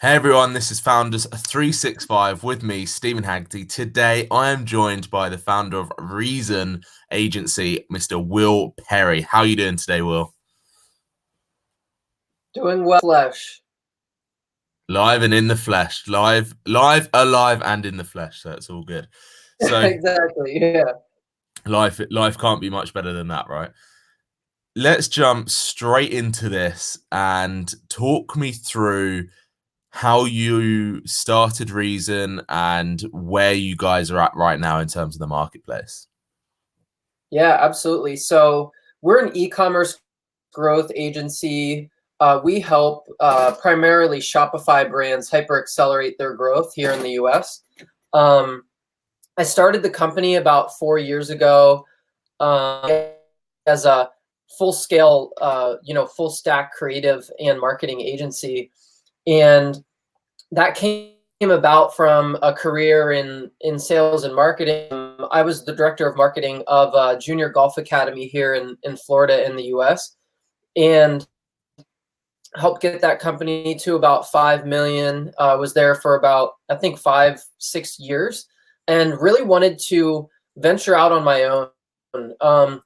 Hey everyone, this is Founders365 with me, Stephen Haggerty. Today I am joined by the founder of REASON agency, Mr. Will Perry. How are you doing today, Will? Doing well, flesh. Live and in the flesh. Live, alive and in the flesh. So it's all good. So Exactly, yeah. life can't be much better than that, right? Let's jump straight into this and talk me through how you started REASON and where you guys are at right now in terms of the marketplace. Yeah, absolutely. So we're an e-commerce growth agency. We help primarily Shopify brands hyper accelerate their growth here in the US. I started the company about 4 years ago as a full scale, full stack creative and marketing agency. And that came about from a career in sales and marketing. I was the director of marketing of a junior golf academy here in Florida in the US, and helped get that company to about 5 million. Was there for about, I think, 5-6 years, and really wanted to venture out on my own.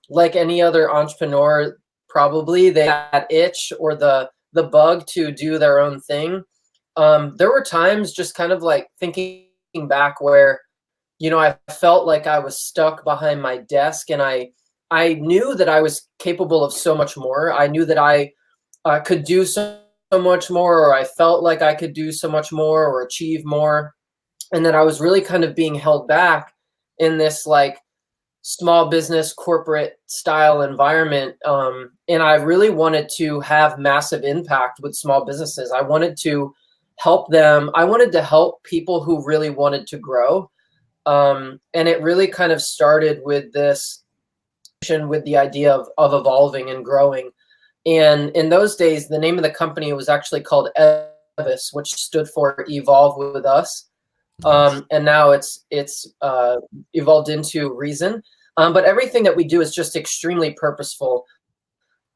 Like any other entrepreneur, probably they had that itch or the bug to do their own thing. There were times, just kind of like thinking back, where I felt like I was stuck behind my desk, and I knew that I was capable of so much more. I knew that I could do so much more, or I felt like I could do so much more or achieve more, and that I was really kind of being held back in this like small business corporate style environment. And I really wanted to have massive impact with small businesses. I wanted to help them. I wanted to help people who really wanted to grow. And it really kind of started with this, with the idea of evolving and growing. And in those days, the name of the company was actually called EVIS, which stood for Evolve with Us. And now it's evolved into REASON. But everything that we do is just extremely purposeful.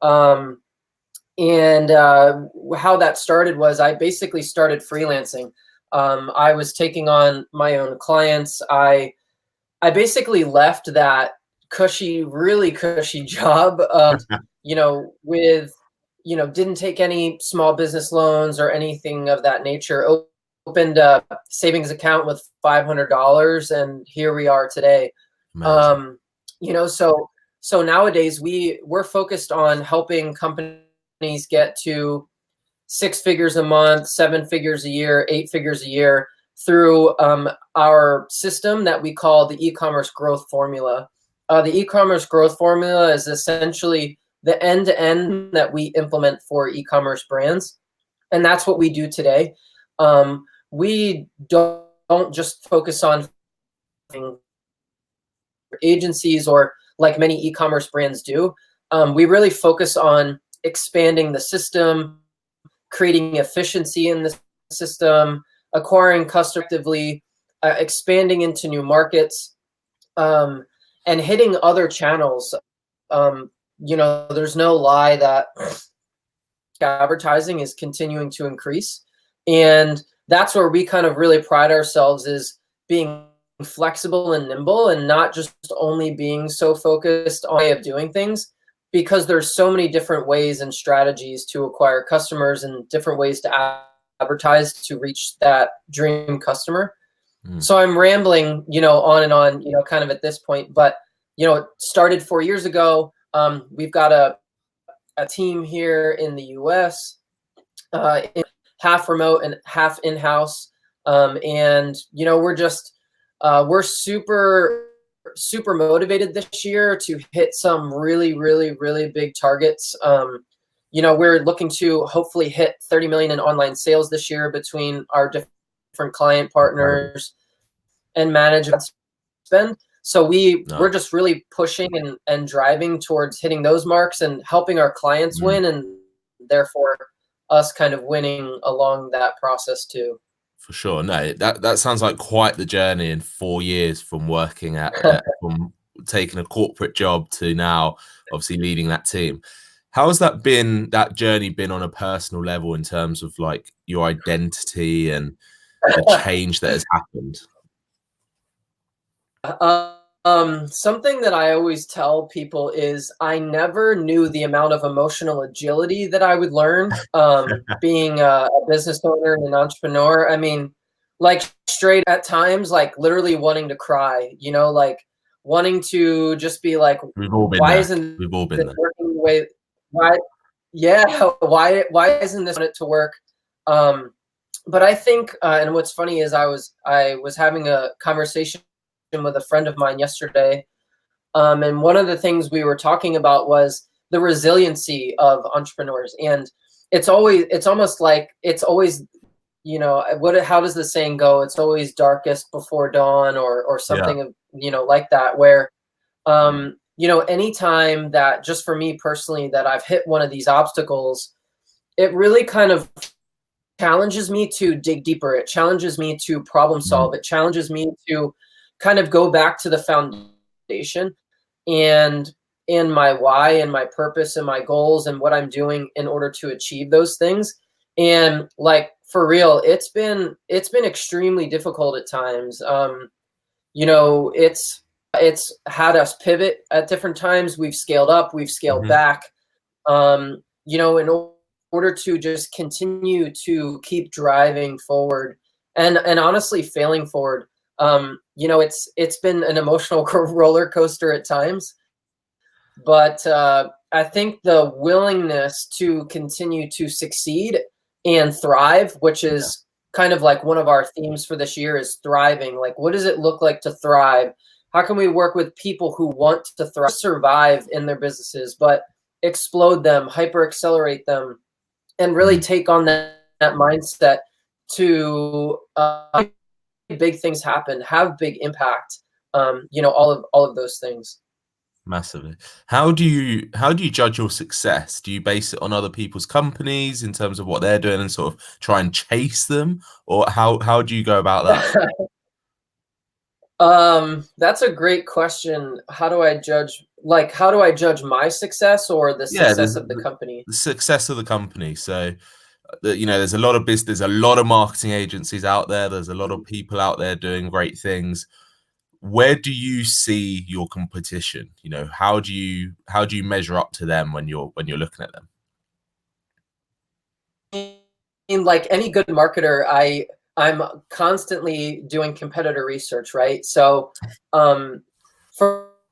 And how that started was, I basically started freelancing. I was taking on my own clients. I basically left that really cushy job, with, didn't take any small business loans or anything of that nature. Opened a savings account with $500, and here we are today. So nowadays we're focused on helping companies get to 6 figures a month, 7 figures a year, 8 figures a year through our system that we call the Ecommerce Growth Formula. The e-commerce growth formula is essentially the end-to-end that we implement for e-commerce brands. And that's what we do today. We don't just focus on agencies, or like many e-commerce brands do. We really focus on expanding the system, creating efficiency in the system, acquiring customers, expanding into new markets, and hitting other channels. There's no lie that advertising is continuing to increase. And that's where we kind of really pride ourselves, is being flexible and nimble, and not just only being so focused on way of doing things, because there's so many different ways and strategies to acquire customers, and different ways to advertise to reach that dream customer. So I'm rambling, on and on, kind of at this point, but, it started 4 years ago. We've got a team here in the US, half remote and half in-house. And, we're super motivated this year to hit some really, really, really big targets. We're looking to hopefully hit 30 million in online sales this year between our different client partners and management spend. So we're just really pushing and driving towards hitting those marks and helping our clients win, and therefore us kind of winning along that process too. For sure. No, that sounds like quite the journey in 4 years, from working from taking a corporate job to now obviously leading that team. How has that journey been on a personal level in terms of like your identity and the change that has happened? Something that I always tell people is I never knew the amount of emotional agility that I would learn being a business owner and an entrepreneur. I mean, like straight at times, like literally wanting to cry, like wanting to just be like, We've all been why there. isn't We've all been this there. working the way? Why? Yeah, why isn't this it to work? But I think, and what's funny is I was having a conversation with a friend of mine yesterday, and one of the things we were talking about was the resiliency of entrepreneurs, and it's almost like it's always, how does the saying go? It's always darkest before dawn, or something of like that, where anytime that, just for me personally, that I've hit one of these obstacles, it really kind of challenges me to dig deeper. It challenges me to problem solve. It challenges me to kind of go back to the foundation and my why and my purpose and my goals and what I'm doing in order to achieve those things. And like, for real, it's been extremely difficult at times. It's had us pivot at different times. We've scaled up, we've scaled back, in order to just continue to keep driving forward and honestly failing forward. It's been an emotional roller coaster at times, but I think the willingness to continue to succeed and thrive, which is kind of like one of our themes for this year, is thriving. Like, what does it look like to thrive? How can we work with people who want to thrive, survive in their businesses, but explode them, hyper accelerate them, and really take on that mindset to big things happen, have big impact, all of those things. Massively. How do you judge your success? Do you base it on other people's companies in terms of what they're doing and sort of try and chase them, or how do you go about that? That's a great question. How do I judge my success or the success of the company? The success of the company. So there's a lot of business, there's a lot of marketing agencies out there, there's a lot of people out there doing great things. Where do you see your competition? How do you measure up to them when you're looking at them? In like any good marketer, I'm constantly doing competitor research, right? So from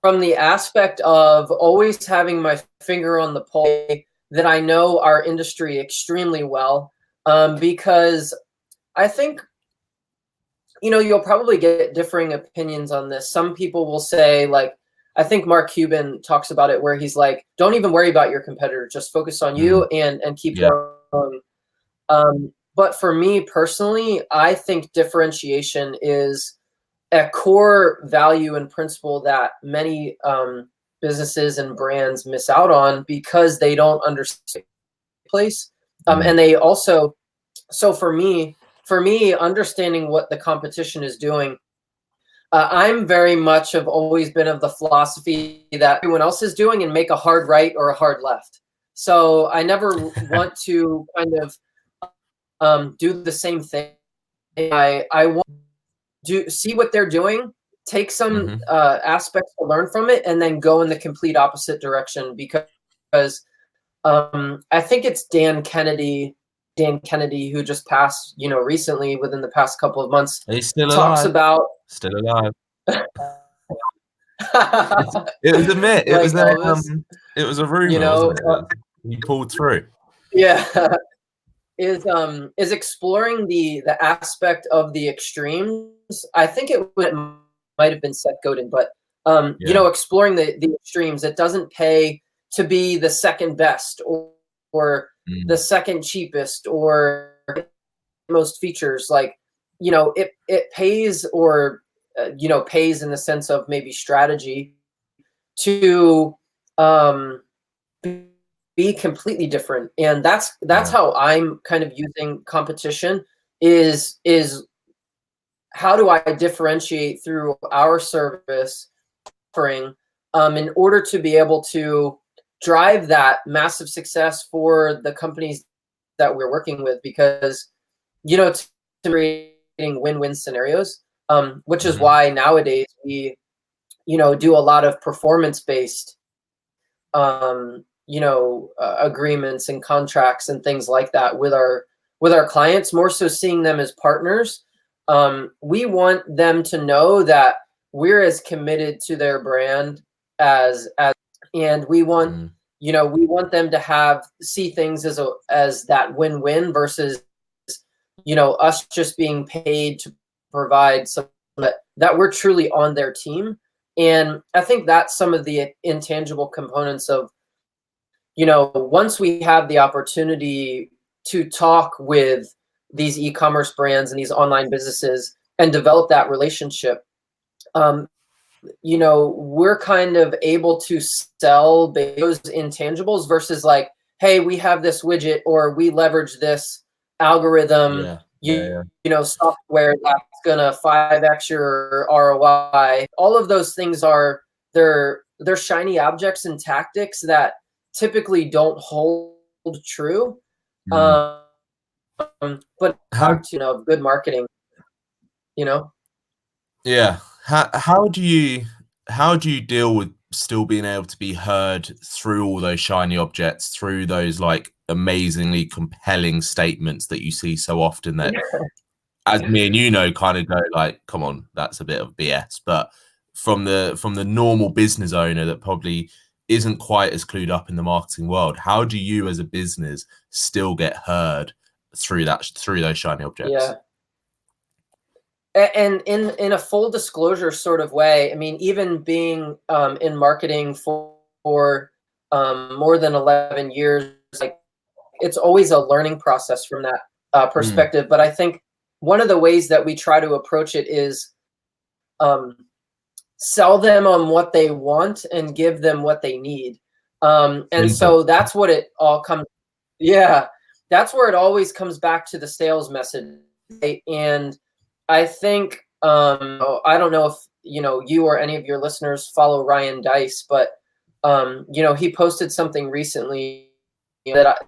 the aspect of always having my finger on the pulse, that I know our industry extremely well, because I think, you'll probably get differing opinions on this. Some people will say, like, I think Mark Cuban talks about it, where he's like, don't even worry about your competitor, just focus on you and keep going. But for me personally, I think differentiation is a core value and principle that many businesses and brands miss out on because they don't understand the place. And they also, so for me, understanding what the competition is doing, I'm very much have always been of the philosophy that everyone else is doing, and make a hard right or a hard left. So I never want to kind of do the same thing. I want to see what they're doing, take some aspects to learn from it, and then go in the complete opposite direction, because I think it's Dan Kennedy, who just passed, recently within the past couple of months. He's still talks alive. about Still alive. It was a myth. It was it was a rumor, wasn't it? He pulled through. Yeah. Is exploring the aspect of the extremes. I think it might have been Seth Godin, but exploring the extremes. It doesn't pay to be the second best or the second cheapest or most features. Like, it pays, or pays in the sense of maybe strategy to be completely different. And that's how I'm kind of using competition, is how do I differentiate through our service offering, in order to be able to drive that massive success for the companies that we're working with, because, it's creating win-win scenarios, which is why nowadays we, do a lot of performance-based, agreements and contracts and things like that with our clients, more so seeing them as partners. We want them to know that we're as committed to their brand as and we want we want them to see things as that win-win versus us just being paid to provide something that we're truly on their team. And I think that's some of the intangible components of, once we have the opportunity to talk with these e-commerce brands and these online businesses and develop that relationship, we're kind of able to sell those intangibles versus like, hey, we have this widget, or we leverage this algorithm, software that's gonna 5x your ROI. All of those things they're shiny objects and tactics that typically don't hold true. But good marketing, Yeah. How do you deal with still being able to be heard through all those shiny objects, through those like amazingly compelling statements that you see so often that, as me and kind of go like, come on, that's a bit of BS. But from the normal business owner that probably isn't quite as clued up in the marketing world, how do you as a business still get heard through those shiny objects? Yeah. And in a full disclosure sort of way, I mean, even being in marketing for more than 11 years, like, it's always a learning process from that perspective. But I think one of the ways that we try to approach it is sell them on what they want and give them what they need. And so that's what it all comes. Yeah, that's where it always comes back to the sales message. Right? And I think, I don't know if, you or any of your listeners follow Ryan Dice, but, he posted something recently that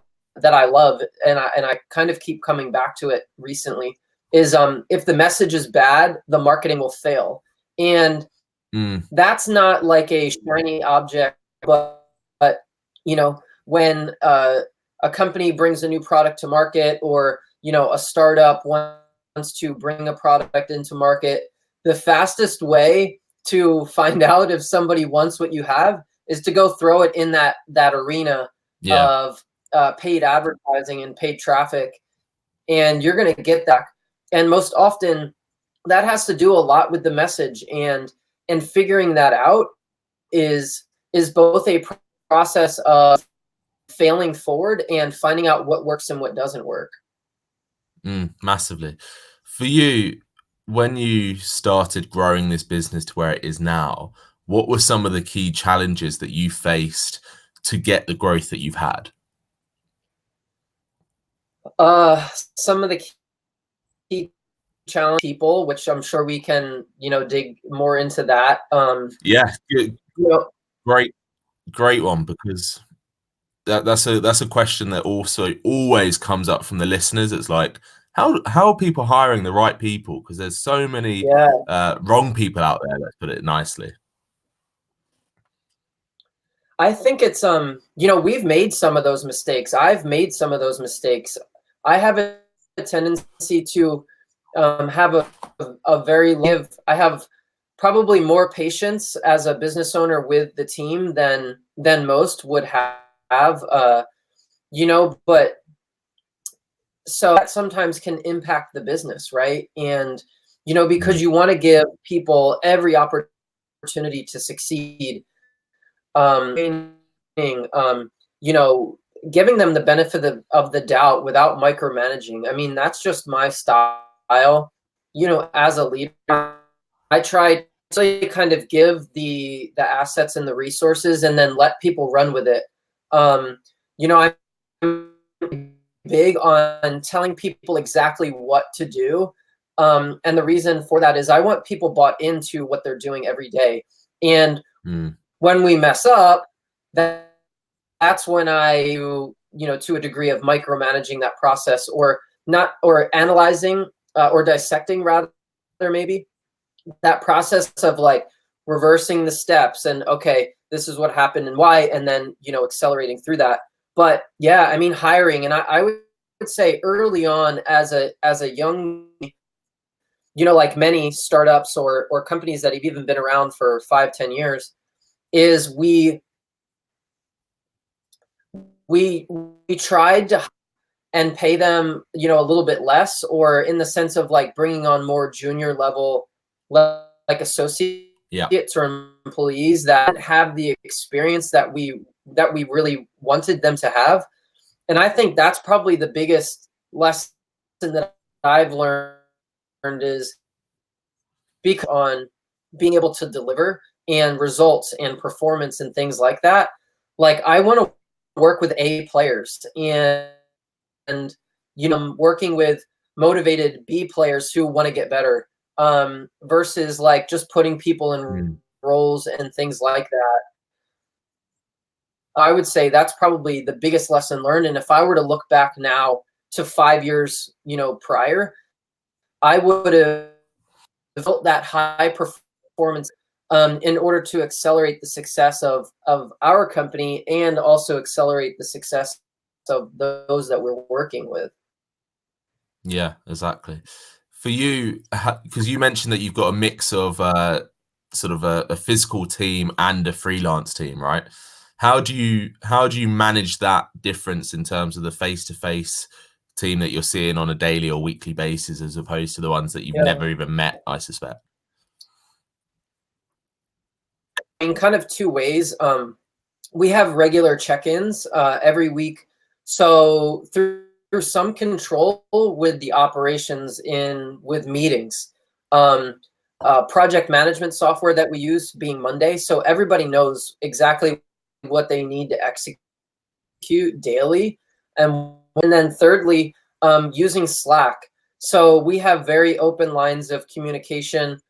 I love, and I kind of keep coming back to it recently, is if the message is bad, the marketing will fail. And that's not like a shiny object, but when a company brings a new product to market, or, a startup wants to bring a product into market, the fastest way to find out if somebody wants what you have is to go throw it in that arena of paid advertising and paid traffic, and you're going to get that. And most often that has to do a lot with the message, and figuring that out is both a process of failing forward and finding out what works and what doesn't work. Massively. For you, when you started growing this business to where it is now, what were some of the key challenges that you faced to get the growth that you've had? Some of the key challenge people, which I'm sure we can, dig more into that. Yeah, good. Great one, because that's a question that also always comes up from the listeners. It's like, how are people hiring the right people? Because there's so many wrong people out there, let's put it nicely. I think it's we've made some of those mistakes. I've made some of those mistakes. I have a tendency to have I have probably more patience as a business owner with the team than most would have. But so that sometimes can impact the business, right? And because you want to give people every opportunity to succeed, giving them the benefit of the doubt without micromanaging. I mean, that's just my style. As a leader, I try to kind of give the assets and the resources, and then let people run with it. I'm big on telling people exactly what to do. And the reason for that is I want people bought into what they're doing every day. And when we mess up, that that's when I, to a degree of micromanaging that process, or not, or analyzing, or dissecting rather, maybe, that process of like reversing the steps and, okay, this is what happened and why, and then, accelerating through that. But yeah, I mean, hiring, and I would say early on as a young, like many startups or companies that have even been around for 5-10 years, is we tried to and pay them, a little bit less, or in the sense of like bringing on more junior level, like associates or employees that have the experience that we really wanted them to have. And I think that's probably the biggest lesson that I've learned, is because on being able to deliver and results and performance and things like that. Like, I want to work with A players, and working with motivated B players who want to get better, versus like just putting people in roles and things like that. I would say that's probably the biggest lesson learned. And if I were to look back now to 5 years, prior, I would have built that high performance in order to accelerate the success of our company, and also accelerate the success of those that we're working with. Yeah, exactly. For you, because you mentioned that you've got a mix of sort of a physical team and a freelance team, right? How do you manage that difference in terms of the face-to-face team that you're seeing on a daily or weekly basis, as opposed to the ones that you've never even met, I suspect? In kind of two ways. We have regular check-ins every week. So through some control with the operations with meetings, project management software that we use being Monday. So everybody knows exactly what they need to execute daily. And then thirdly, using Slack. So we have very open lines of communication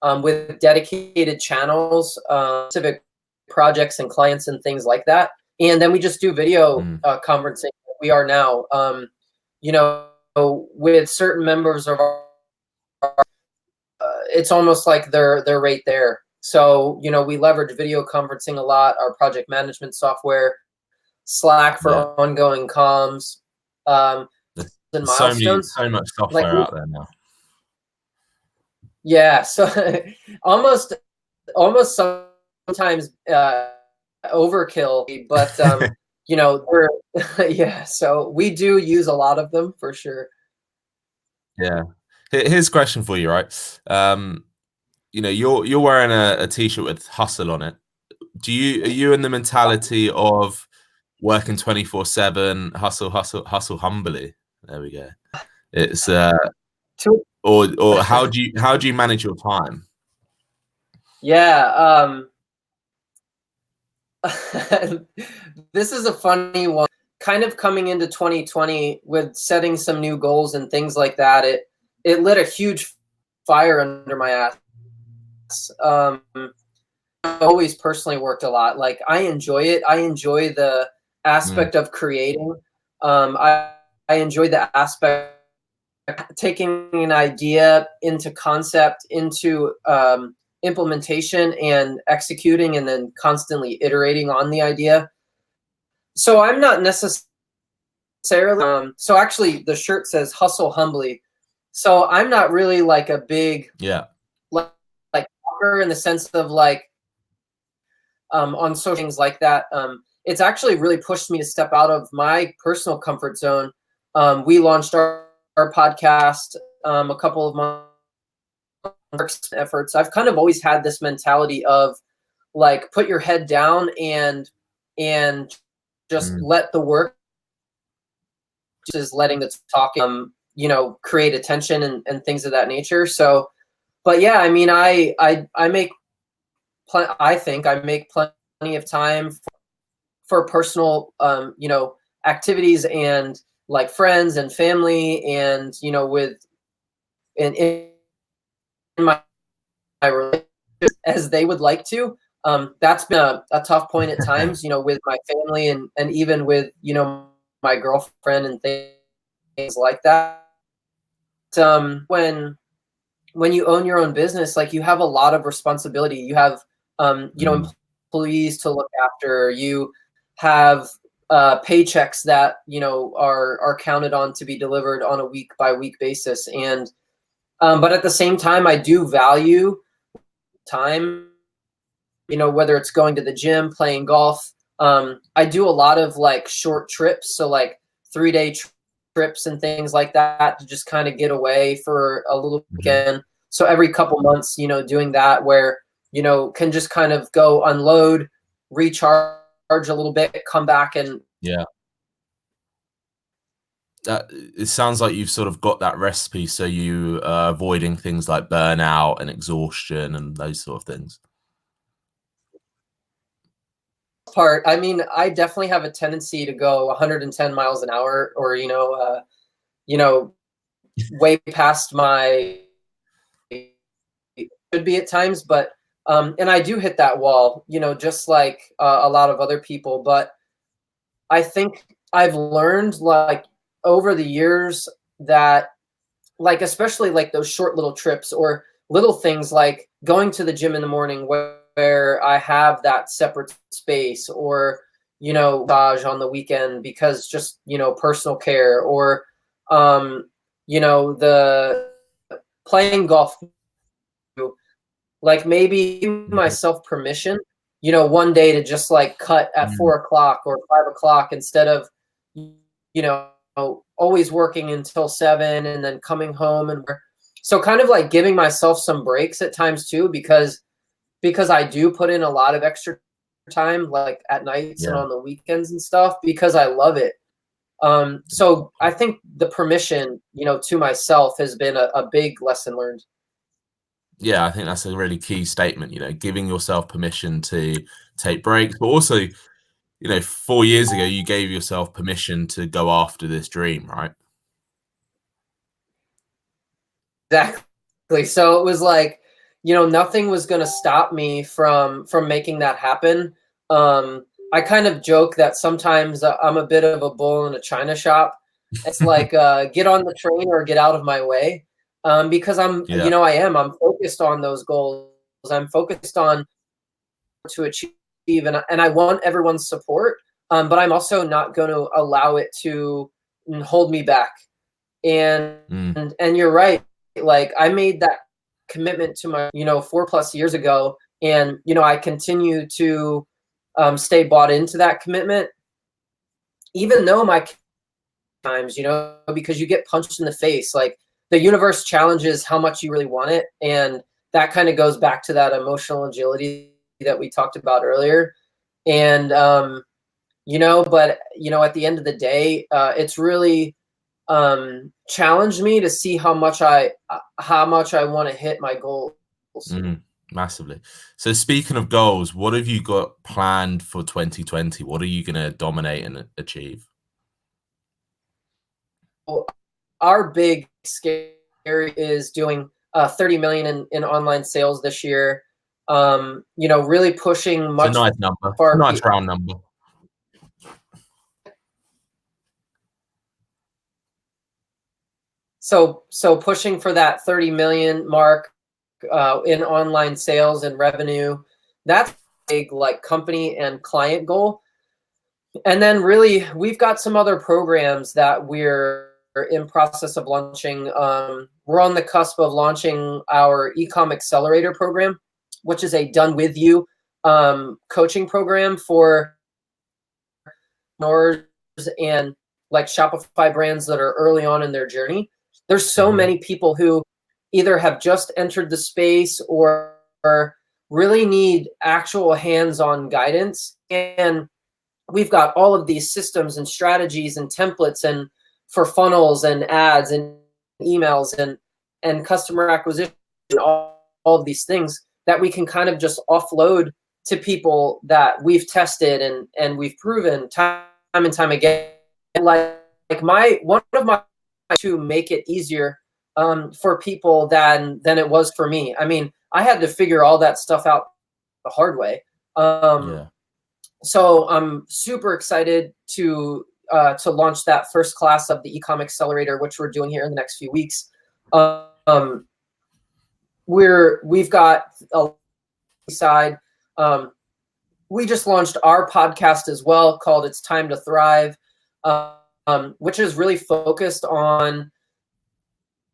with dedicated channels, specific projects and clients and things like that. And then we just do video conferencing. We are now, with certain members of our, it's almost like they're right there. So, we leverage video conferencing a lot, our project management software, Slack for ongoing comms, and milestones. So much software out there now. Yeah, so almost sometimes overkill, but we're so we do use a lot of them for sure. Yeah. Here's a question for you, right? You're wearing a t-shirt with hustle on it. Are you in the mentality of working 24/7, hustle humbly? There we go. It's or how do you manage your time? Yeah, this is a funny one. Kind of coming into 2020 with setting some new goals and things like that, it lit a huge fire under my ass. I always personally worked a lot. Like, I enjoy it. I enjoy the aspect of creating. I enjoy the aspect of taking an idea into concept, into implementation and executing, and then constantly iterating on the idea. So I'm not necessarily, so actually the shirt says hustle humbly. So I'm not really like a big, like talker in the sense of like, on social things like that. It's actually really pushed me to step out of my personal comfort zone. We launched our podcast, a couple of months efforts. I've kind of always had this mentality of like, put your head down and just let the work, just letting the talking, create attention and things of that nature. So, but yeah, I mean, I think I make plenty of time for personal, activities and like friends and family, and in my relationships as they would like to. That's been a tough point at times, with my family and even with, my girlfriend and things like that. When you own your own business, like, you have a lot of responsibility. You have, employees to look after. You have paychecks that, are counted on to be delivered on a week by week basis. And, but at the same time, I do value time, whether it's going to the gym, playing golf. I do a lot of like short trips. So like 3-day trips and things like that to just kind of get away for a little weekend. So every couple months, doing that where, can just kind of go unload, recharge a little bit, come back and it sounds like you've sort of got that recipe, so you are avoiding things like burnout and exhaustion and those sort of things. I mean, I definitely have a tendency to go 110 miles an hour, or way past my should be at times, but and I do hit that wall, just like a lot of other people. But I think I've learned, like, over the years that, like, especially like those short little trips or little things like going to the gym in the morning where I have that separate space, or, massage on the weekend because just, personal care, or, the playing golf, like maybe give myself permission, one day to just like cut at 4 o'clock or 5 o'clock instead of, always working until 7 and then coming home. And so kind of like giving myself some breaks at times too, because I do put in a lot of extra time, like at nights and on the weekends and stuff, because I love it. So I think the permission, to myself has been a big lesson learned. Yeah, I think that's a really key statement, giving yourself permission to take breaks, but also, 4 years ago, you gave yourself permission to go after this dream, right? Exactly. So it was like, nothing was going to stop me from making that happen. I kind of joke that sometimes I'm a bit of a bull in a china shop. It's like, get on the train or get out of my way. Because I'm focused on those goals. I'm focused on to achieve, and I want everyone's support. But I'm also not going to allow it to hold me back. And you're right. Like, I made that commitment to my, 4+ years ago, and I continue to stay bought into that commitment, even though my times, because you get punched in the face. Like, the universe challenges how much you really want it, and that kind of goes back to that emotional agility that we talked about earlier. And but at the end of the day, it's really challenged me to see how much I want to hit my goals. Massively. So speaking of goals, what have you got planned for 2020? What are you going to dominate and achieve? Well, our big scary is doing 30 million in online sales this year. Really pushing much. It's a nice number. Nice round number. So pushing for that 30 million mark in online sales and revenue. That's a big, like, company and client goal. And then really, we've got some other programs that we're in process of launching. We're on the cusp of launching our Ecom Accelerator program, which is a done with you coaching program for entrepreneurs and like Shopify brands that are early on in their journey. There's so many people who either have just entered the space or really need actual hands-on guidance. And we've got all of these systems and strategies and templates and for funnels and ads and emails and customer acquisition, all of these things that we can kind of just offload to people that we've tested and we've proven time and time again. And like one of my to make it easier for people than it was for me. I mean, I had to figure all that stuff out the hard way. Um, Yeah. so I'm super excited to launch that first class of the Ecom Accelerator, which we're doing here in the next few weeks. We've got a side. We just launched our podcast as well, called "It's Time to Thrive," which is really focused on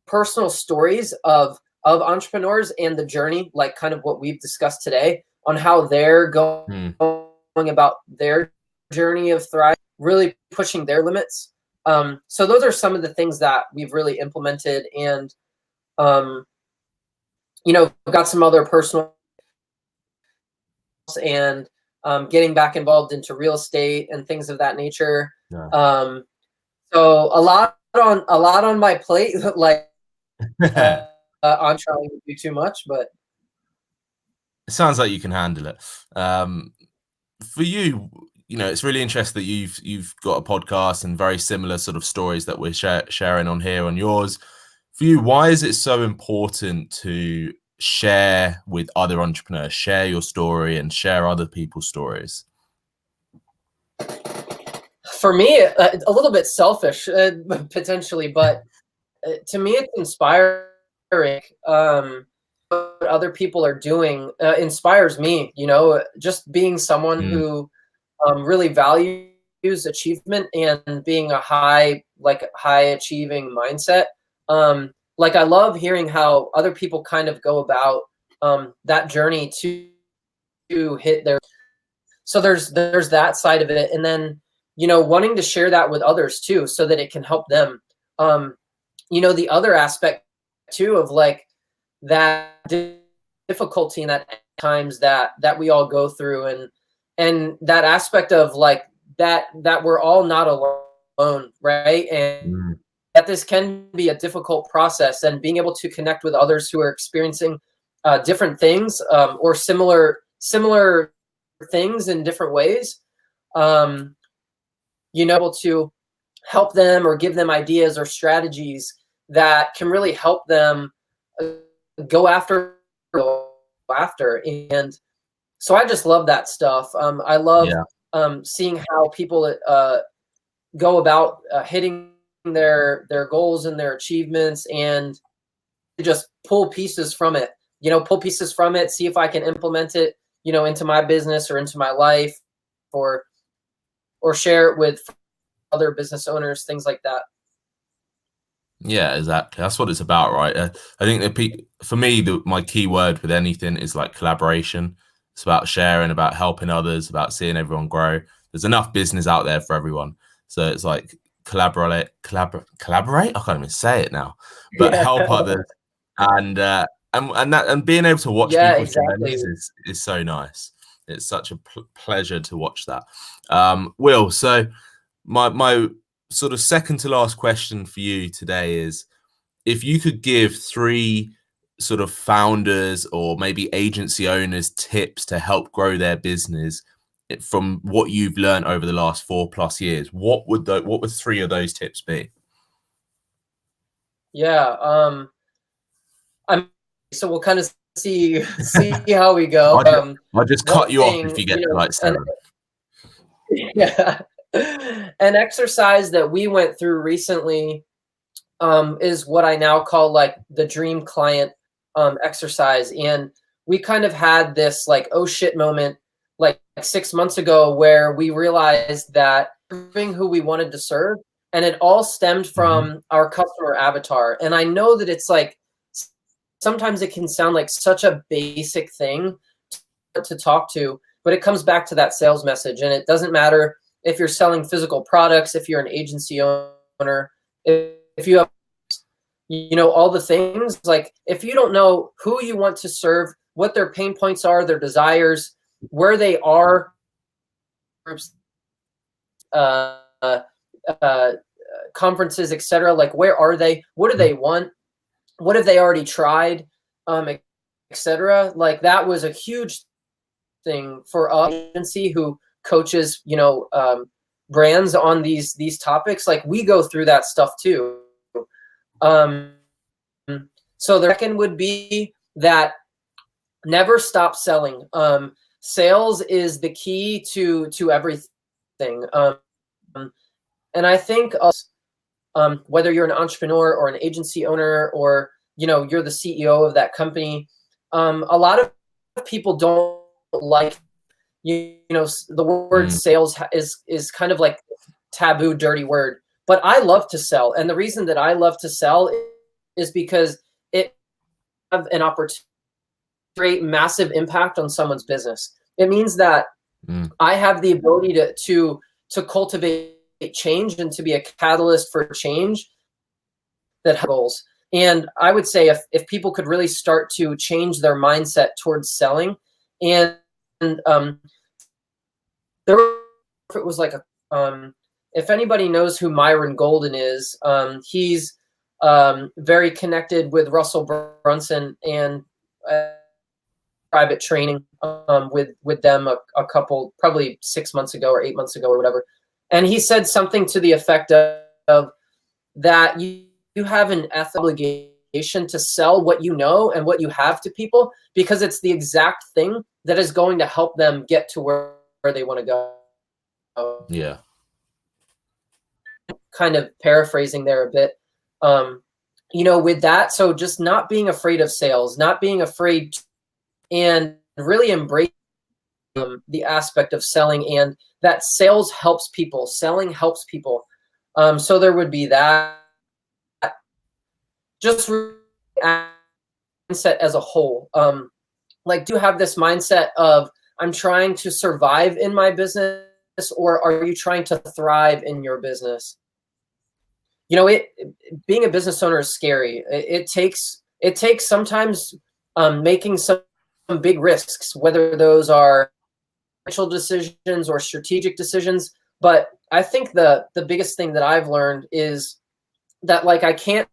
personal stories of entrepreneurs and the journey, like kind of what we've discussed today, on how they're going about their journey of thrive, really pushing their limits. So those are some of the things that we've really implemented, and got some other personal and getting back involved into real estate and things of that nature. Yeah. So a lot on my plate, like on trying to do too much, but it sounds like you can handle it. For you, it's really interesting that you've got a podcast and very similar sort of stories that we're sharing on here on yours. For you, why is it so important to share with other entrepreneurs, share your story and share other people's stories? For me, a little bit selfish, potentially, but to me, it's inspiring. What other people are doing inspires me. Just being someone who really values achievement and being a high achieving mindset. Like, I love hearing how other people kind of go about that journey to hit their. So there's that side of it, and then wanting to share that with others too, so that it can help them. The other aspect too of like that difficulty and that times that we all go through, and that aspect of like that we're all not alone, right? And that this can be a difficult process, and being able to connect with others who are experiencing different things or similar things in different ways, able to help them or give them ideas or strategies that can really help them go after. And so I just love that stuff. I love seeing how people go about hitting their goals and their achievements, and just pull pieces from it, see if I can implement it, into my business or into my life, or share it with other business owners, things like that. Yeah, exactly. That's what it's about, right? I think for me, my key word with anything is like collaboration. It's about sharing, about helping others, about seeing everyone grow. There's enough business out there for everyone, so it's like collaborate. I can't even say it now, but help others, and being able to watch people's journeys is so nice. It's such a pleasure to watch that. Will, so my sort of second to last question for you today is, if you could give 3 sort of founders or maybe agency owners tips to help grow their business from what you've learned over the last 4+ years, what would 3 of those tips be? Yeah. So we'll kind of see how we go. I'll just cut you off if you get to like 7. Yeah. An exercise that we went through recently is what I now call like the dream client exercise. And we kind of had this like, oh shit moment like 6 months ago, where we realized that who we wanted to serve, and it all stemmed from our customer avatar. And I know that it's like, sometimes it can sound like such a basic thing to talk to, but it comes back to that sales message. And it doesn't matter if you're selling physical products, if you're an agency owner, if you have, all the things, like if you don't know who you want to serve, what their pain points are, their desires, where they are, conferences, etc. Like, where are they? What do they want? What have they already tried? Etc. Like, that was a huge thing for our agency who coaches, brands on these topics. Like, we go through that stuff too. So the second would be that never stop selling. sales is the key to everything. And I think whether you're an entrepreneur or an agency owner, or you're the CEO of that company, a lot of people don't like the word sales is kind of like taboo, dirty word. But I love to sell, and the reason that I love to sell is because it have an opportunity to create massive impact on someone's business. It means that I have the ability to cultivate change and to be a catalyst for change that has goals. And I would say if people could really start to change their mindset towards selling, and there it was like if anybody knows who Myron Golden is, he's very connected with Russell Brunson and private training with them a couple, probably 6 months ago or 8 months ago or whatever. And he said something to the effect of that you have an ethical obligation to sell what you know and what you have to people, because it's the exact thing that is going to help them get to where they want to go. Yeah. Kind of paraphrasing there a bit. With that, so just not being afraid of sales, not being afraid, and really embracing the aspect of selling, and that sales helps people, selling helps people. So there would be that. Just mindset as a whole. Like, do you have this mindset of I'm trying to survive in my business, or are you trying to thrive in your business? Being a business owner is scary. It takes sometimes making some big risks, whether those are financial decisions or strategic decisions. But I think the biggest thing that I've learned is that, like, I can't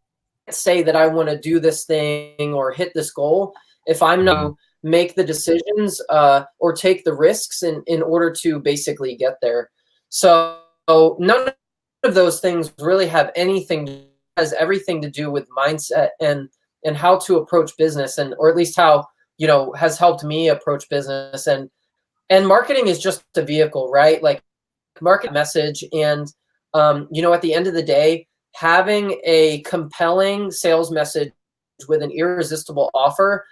say that I want to do this thing or hit this goal if I'm not make the decisions or take the risks in order to basically get there. So none of those things really have has everything to do with mindset and how to approach business, or at least how has helped me approach business. And marketing is just a vehicle, right? Like, market message, and at the end of the day, having a compelling sales message with an irresistible offer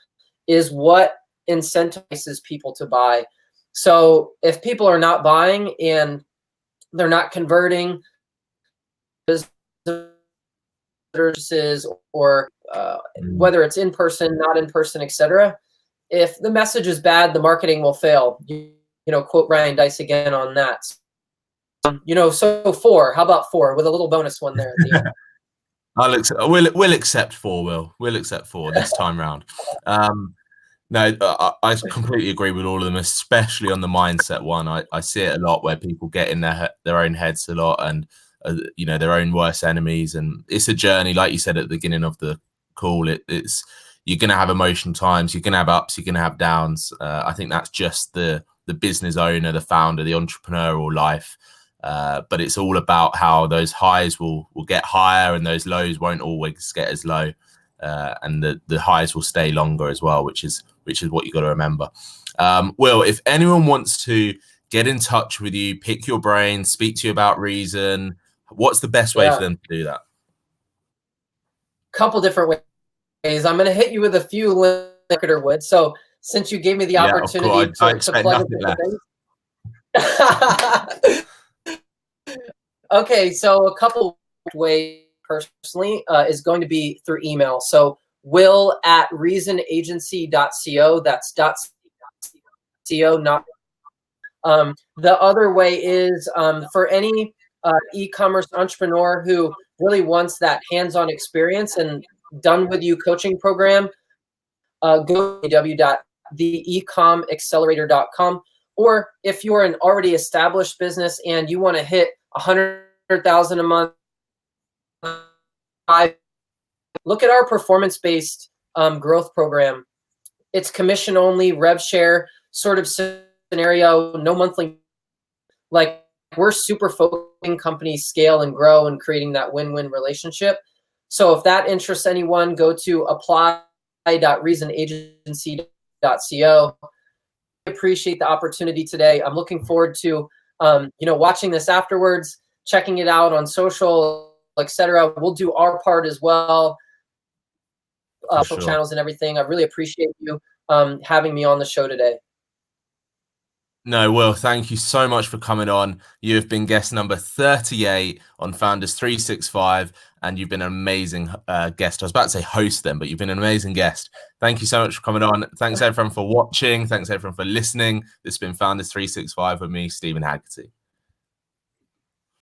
is what incentivizes people to buy. So if people are not buying and they're not converting businesses, or whether it's in person, not in person, etc., if the message is bad, the marketing will fail. Quote Ryan Dice again on that. So 4. How about 4 with a little bonus one there at the end? We'll accept 4. We'll accept 4 this time round. No, I completely agree with all of them, especially on the mindset one. I see it a lot where people get in their own heads a lot, and their own worst enemies. And it's a journey, like you said at the beginning of the call. It's you're gonna have emotional times, you're gonna have ups, you're gonna have downs. I think that's just the business owner, the founder, the entrepreneurial life. But it's all about how those highs will get higher, and those lows won't always get as low, and the highs will stay longer as well, which is what you got to remember. Will, if anyone wants to get in touch with you, pick your brain, speak to you about Reason, what's the best way for them to do that? Couple different ways. I'm going to hit you with a few marketer would. So since you gave me the opportunity to plug in. Okay, so a couple ways personally is going to be through email. So will@reasonagency.co. That's .co, not. The other way is for any e-commerce entrepreneur who really wants that hands-on experience and done with you coaching program, go to www.theecomaccelerator.com. Or if you're an already established business and you want to hit 100,000 a month, look at our performance-based growth program. It's commission only, rev share sort of scenario, no monthly. Like, we're super focusing companies scale and grow and creating that win-win relationship. So if that interests anyone, go to apply.reasonagency.co. appreciate the opportunity today. I'm looking forward to watching this afterwards, checking it out on social, etc. We'll do our part as well, social channels and everything. I really appreciate you having me on the show today. No, Will, thank you so much for coming on. You have been guest number 38 on Founders365, and you've been an amazing guest. I was about to say host then, but you've been an amazing guest. Thank you so much for coming on. Thanks everyone for watching. Thanks everyone for listening. This has been Founders365 with me, Stephen Haggerty.